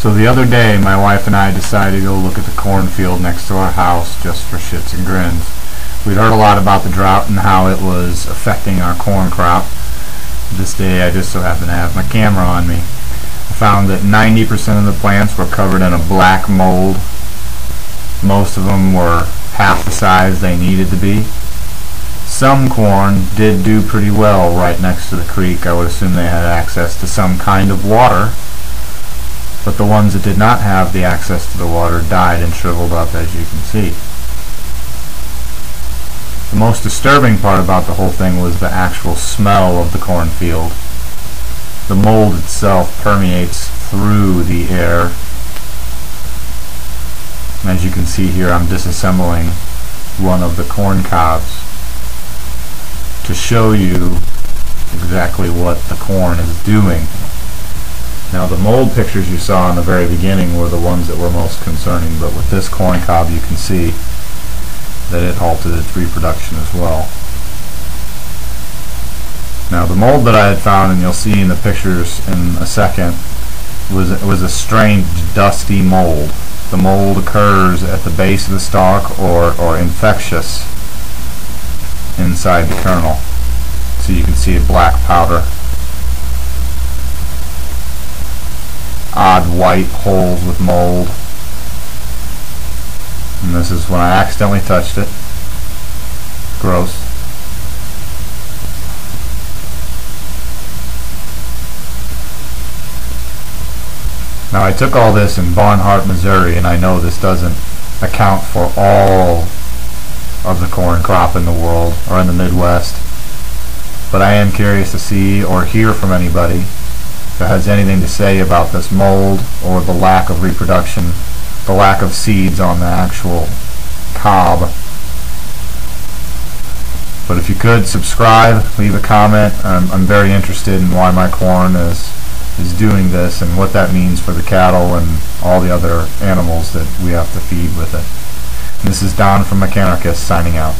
So the other day, my wife and I decided to go look at the cornfield next to our house just for shits and grins. We'd heard a lot about the drought and how it was affecting our corn crop. This day, I just so happened to have my camera on me. I found that 90% of the plants were covered in a black mold. Most of them were half the size they needed to be. Some corn did do pretty well right next to the creek. I would assume they had access to some kind of water. But the ones that did not have the access to the water died and shriveled up, as you can see. The most disturbing part about the whole thing was the actual smell of the cornfield. The mold itself permeates through the air. And as you can see here, I'm disassembling one of the corn cobs to show you exactly what the corn is doing. Now, the mold pictures you saw in the very beginning were the ones that were most concerning, but with this corn cob you can see that it halted its reproduction as well. Now, the mold that I had found, and you'll see in the pictures in a second, was a strange dusty mold. The mold occurs at the base of the stalk or infectious inside the kernel. So you can see a black powder. Odd white holes with mold. And this is when I accidentally touched it. Gross. Now, I took all this in Barnhart, Missouri, and I know this doesn't account for all of the corn crop in the world or in the Midwest, but I am curious to see or hear from anybody that has anything to say about this mold or the lack of reproduction, the lack of seeds on the actual cob. But if you could subscribe, leave a comment. I'm very interested in why my corn is doing this and what that means for the cattle and all the other animals that we have to feed with it. And this is Don from Mechanarchist signing out.